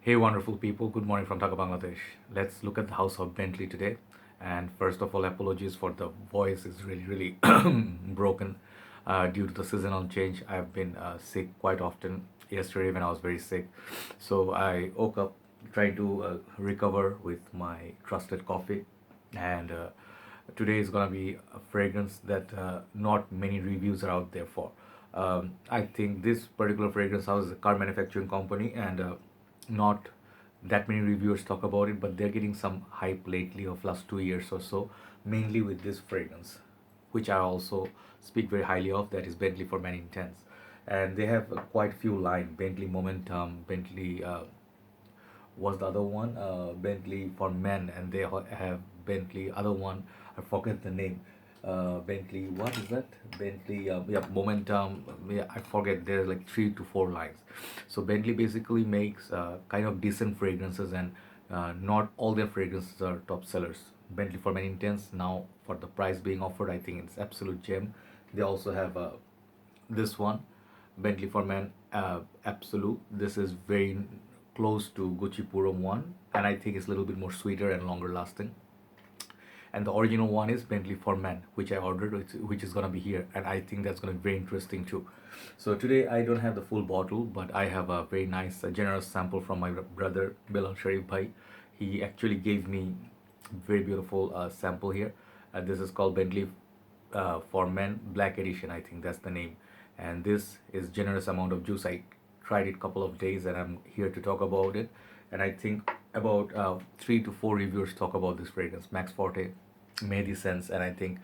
Hey, wonderful people. Good morning from Dhaka, Bangladesh. Let's look at the house of Bentley today. And first of all, apologies for the voice is really broken due to the seasonal change. I've been sick quite often. Yesterday, when I was very sick, so I woke up trying to recover with my trusted coffee. And today is gonna be a fragrance that not many reviews are out there for. I think this particular fragrance house is a car manufacturing company, and not that many reviewers talk about it, but they're getting some hype lately of last 2 years or so, mainly with this fragrance, which I also speak very highly of. That is Bentley For Men Intense, and they have quite few line. Bentley Momentum, Bentley was the other one, Bentley For Men, and they have Bentley other one. I forget the name. Bentley, what is that? Bentley, yeah, Momentum. Yeah, I forget. There's like 3 to 4 lines. So Bentley basically makes kind of decent fragrances, and not all their fragrances are top sellers. Bentley For Men Intense now for the price being offered, I think it's absolute gem. They also have this one, Bentley For Men Absolute. This is very close to Gucci Purum one, and I think it's a little bit more sweeter and longer lasting. And the original one is Bentley For Men, which I ordered, which is gonna be here, and I think that's gonna be very interesting too. So today I don't have the full bottle, but I have a very nice, generous sample from my brother Belal Sharif bhai. He actually gave me very beautiful sample here. This is called Bentley For Men Black Edition. I think that's the name, and this is generous amount of juice. I tried it couple of days, and I'm here to talk about it. And I think about 3 to 4 reviewers talk about this fragrance. Max Forte, Mehdi Sense, and I think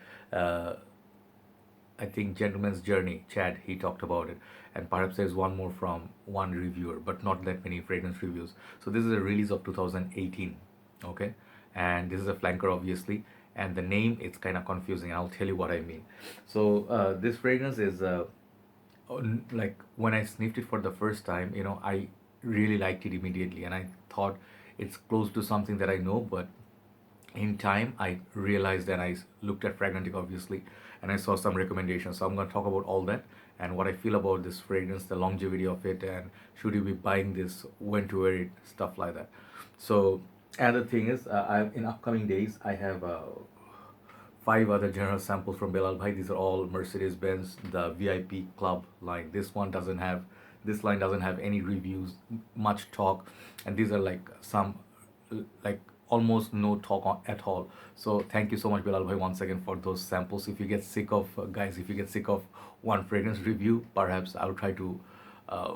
Gentleman's Journey, Chad, he talked about it. And perhaps there's one more from one reviewer, but not that many fragrance reviews. So this is a release of 2018, okay? And this is a flanker, obviously. And the name, it's kind of confusing, and I'll tell you what I mean. So this fragrance is like when I sniffed it for the first time, I really liked it immediately, and I thought it's close to something that I know, but in time I realized, and I looked at Fragrantica obviously, and I saw some recommendations. So I'm going to talk about all that and what I feel about this fragrance, the longevity of it, and should you be buying this, when to wear it, stuff like that. So another thing is, in upcoming days I have 5 other general samples from Belal Bhai. These are all Mercedes Benz, the VIP Club line. This line doesn't have any reviews, much talk, and these are like some, like almost no talk at all. So thank you so much, Belal Bhai, once again for those samples. If you get sick of guys, if you get sick of one fragrance review, perhaps I'll try to uh,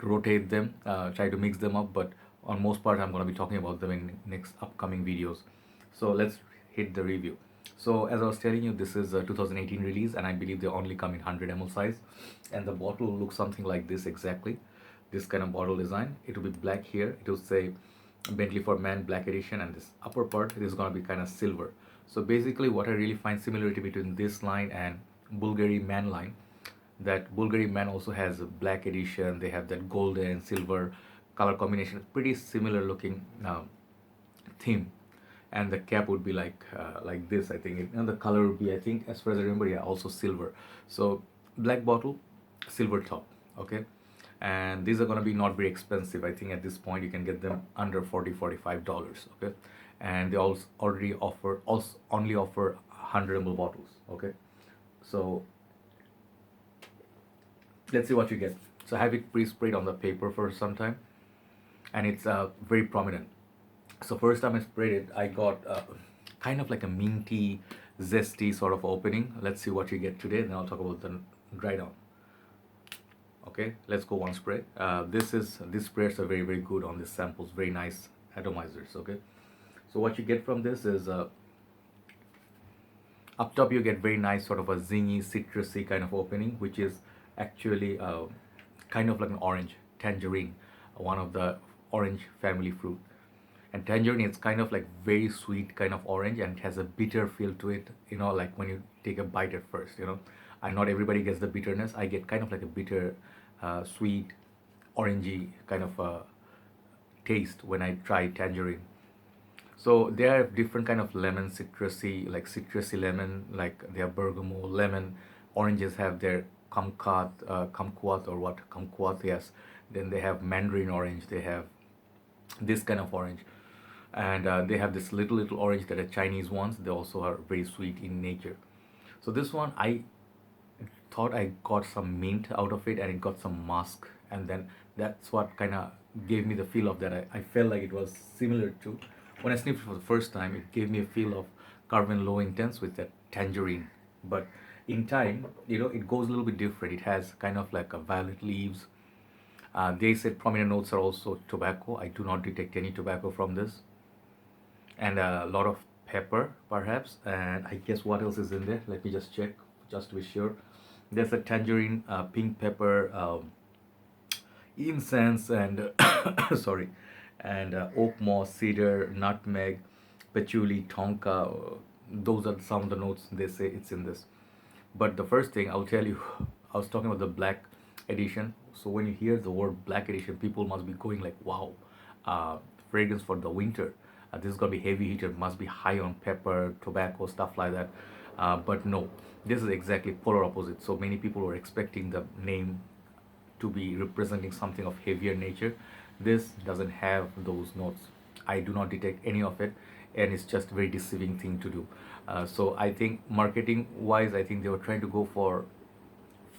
rotate them, try to mix them up. But on most part, I'm going to be talking about them in next upcoming videos. So let's hit the review. So as I was telling you, this is a 2018 release, and I believe they only come in 100 ml size. And the bottle looks something like this exactly. This kind of bottle design. It will be black here. It will say Bentley For Men Black Edition, and this upper part is going to be kind of silver. So basically, what I really find similarity between this line and Bulgari Man line, that Bulgari Man also has a black edition. They have that golden and silver color combination, pretty similar looking theme. And the cap would be like this, I think. And the color would be, I think, as far as I remember, yeah, also silver. So black bottle, silver top, okay. And these are going to be not very expensive. I think at this point you can get them under $40-$45, okay. And they also only offer 100 ml bottles, okay. So let's see what you get. So I have it pre-sprayed on the paper for some time, and it's very prominent. So first time I sprayed it, I got kind of like a minty, zesty sort of opening. Let's see what you get today, then I'll talk about the dry down. Okay, let's go one spray. These sprays are very good on these samples, very nice atomizers. Okay, so what you get from this is up top you get very nice sort of a zingy, citrusy kind of opening, which is actually kind of like an orange, tangerine, one of the orange family fruit. And tangerine is kind of like very sweet kind of orange, and it has a bitter feel to it, like when you take a bite at first. And not everybody gets the bitterness. I get kind of like a bitter, sweet, orangey kind of taste when I try tangerine. So they have different kind of lemon, citrusy, like citrusy lemon, like they have bergamot, lemon. Oranges have their kumquat, kumquat or what? Kumquat, yes. Then they have mandarin orange. They have this kind of orange. And they have this little orange that are Chinese ones. They also are very sweet in nature. So this one, I thought I got some mint out of it, and it got some musk, and then that's what kind of gave me the feel of that. I felt like it was similar to when I sniffed it for the first time. It gave me a feel of Carmen Low Intense with that tangerine, but in time, it goes a little bit different. It has kind of like a violet leaves. They said prominent notes are also tobacco. I do not detect any tobacco from this, and a lot of pepper perhaps. And I guess what else is in there, let me just check just to be sure. There's a tangerine, pink pepper, incense, and sorry, and oak moss, cedar, nutmeg, patchouli, tonka. Those are some of the notes they say it's in this. But the first thing I'll tell you, I was talking about the black edition. So when you hear the word black edition, people must be going like, wow, uh, fragrance for the winter. This is gonna be heavy heated, must be high on pepper, tobacco, stuff like that. But no, this is exactly polar opposite. So many people were expecting the name to be representing something of heavier nature. This doesn't have those notes. I do not detect any of it, and it's just a very deceiving thing to do. So I think marketing wise, I think they were trying to go for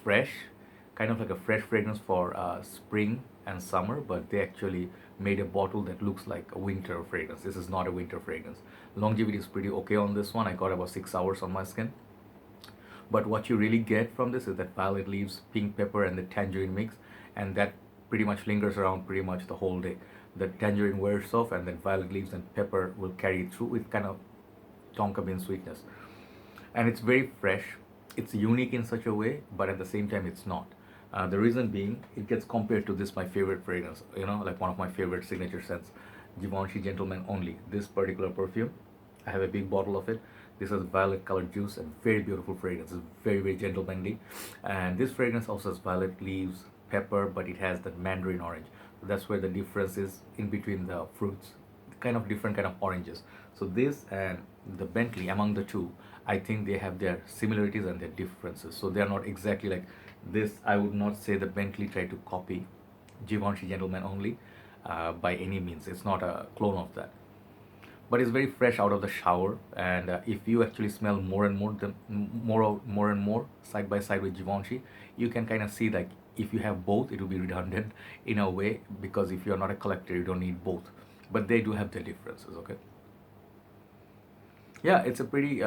fresh, kind of like a fresh fragrance for spring and summer, but they actually made a bottle that looks like a winter fragrance. This is not a winter fragrance. Longevity is pretty okay on this one. I got about 6 hours on my skin. But what you really get from this is that violet leaves, pink pepper, and the tangerine mix, and that pretty much lingers around pretty much the whole day. The tangerine wears off, and then violet leaves and pepper will carry it through with kind of tonka bean sweetness. And it's very fresh. It's unique in such a way, but at the same time, it's not. The reason being, it gets compared to this my favorite fragrance, like one of my favorite signature scents, Givenchy Gentlemen only. This particular perfume, I have a big bottle of it. This is violet colored juice and very beautiful fragrance. It's very, very gentlemanly. And this fragrance also has violet leaves, pepper, but it has that mandarin orange. So that's where the difference is in between the fruits, kind of different kind of oranges. So this and the Bentley, among the two, I think they have their similarities and their differences. So they are not exactly like this. I would not say the Bentley tried to copy Givenchy Gentlemen only by any means. It's not a clone of that, but it's very fresh out of the shower. And if you actually smell more and more, more and more side by side with Givenchy, you can kind of see like if you have both, it will be redundant in a way, because if you're not a collector, you don't need both. But they do have their differences. Okay, yeah, it's a pretty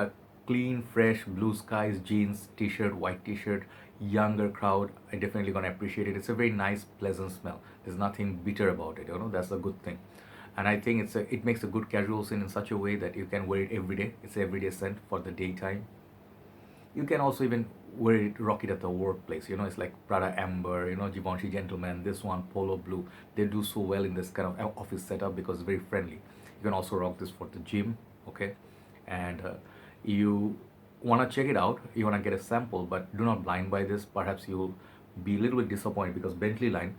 clean, fresh, blue skies, jeans, t-shirt, white t-shirt, younger crowd. I definitely gonna appreciate it. It's a very nice, pleasant smell. There's nothing bitter about it. That's a good thing. And I think it makes a good casual scent in such a way that you can wear it every day. It's an everyday scent for the daytime. You can also even wear it, rock it at the workplace. It's like Prada Amber, Givenchy Gentleman, this one Polo Blue. They do so well in this kind of office setup because it's very friendly. You can also rock this for the gym, okay? And you want to check it out, you want to get a sample, but do not blind buy this. Perhaps you'll be a little bit disappointed because Bentley line,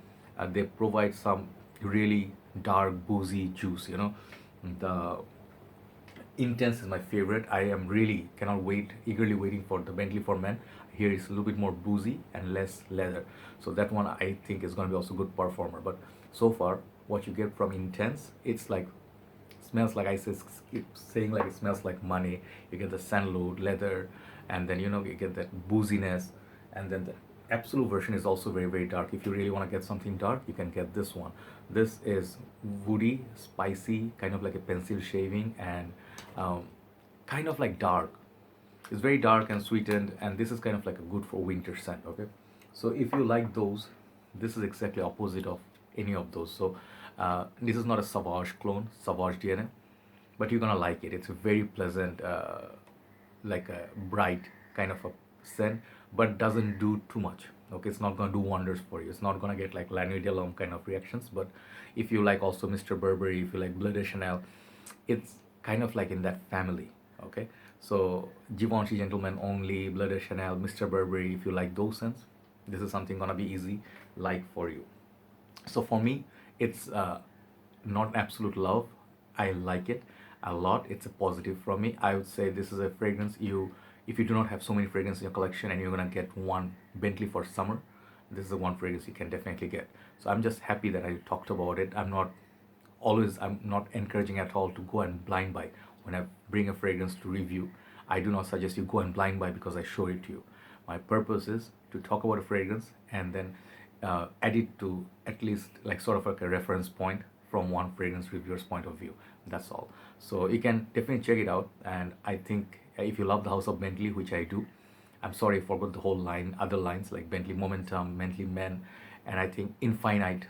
they provide some really dark boozy juice. The intense is my favorite. I am really cannot wait, eagerly waiting for the Bentley For Men. Here is a little bit more boozy and less leather, so that one I think is going to be also good performer. But so far what you get from intense, it's like smells like, I keep saying, like it smells like money. You get the sandalwood leather, and then you get that booziness. And then the absolute version is also very, very dark. If you really want to get something dark, you can get this one. This is woody, spicy, kind of like a pencil shaving, and kind of like dark. It's very dark and sweetened, and this is kind of like a good for winter scent. Okay, so if you like those, this is exactly opposite of any of those. So this is not a Sauvage clone, Sauvage DNA, but you're gonna like it. It's a very pleasant, like a bright kind of a scent, but doesn't do too much. Okay, it's not gonna do wonders for you. It's not gonna get like La Nuit de l'Homme kind of reactions. But if you like also Mr. Burberry, if you like Bleu de Chanel, it's kind of like in that family. Okay, so Givenchy Gentlemen only, Bleu de Chanel, Mr. Burberry. If you like those scents, this is something gonna be easy like for you. So for me, it's not absolute love. I like it a lot. It's a positive from me. I would say this is a fragrance if you do not have so many fragrances in your collection and you're gonna get one Bentley for summer, this is the one fragrance you can definitely get. So I'm just happy that I talked about it. I'm not always, I'm not encouraging at all to go and blind buy. When I bring a fragrance to review, I do not suggest you go and blind buy because I show it to you. My purpose is to talk about a fragrance and then add it to at least like sort of like a reference point from one fragrance reviewer's point of view. That's all. So you can definitely check it out. And I think if you love the house of Bentley, which I do, I'm sorry I forgot the whole line, other lines like Bentley Momentum, Bentley Men, and I think Infinite.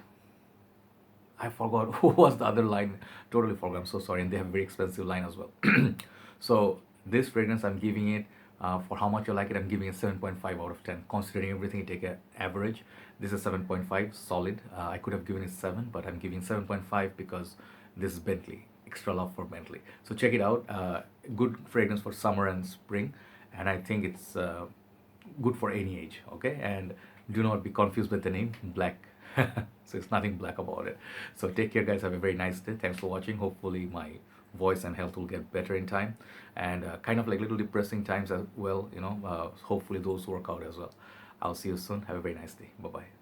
I forgot who was the other line. Totally forgot. I'm so sorry. And they have a very expensive line as well. So this fragrance, I'm giving it for how much I like it. I'm giving it 7.5 out of 10. Considering everything, you take an average. This is 7.5, solid. I could have given it 7, but I'm giving 7.5 because this is Bentley. Extra love for Bentley. So check it out. Good fragrance for summer and spring, and I think it's good for any age. Okay, and do not be confused with the name Black. So it's nothing black about it. So take care, guys. Have a very nice day. Thanks for watching. Hopefully my voice and health will get better in time, and kind of like little depressing times as well, hopefully those work out as well. I'll see you soon. Have a very nice day. Bye bye.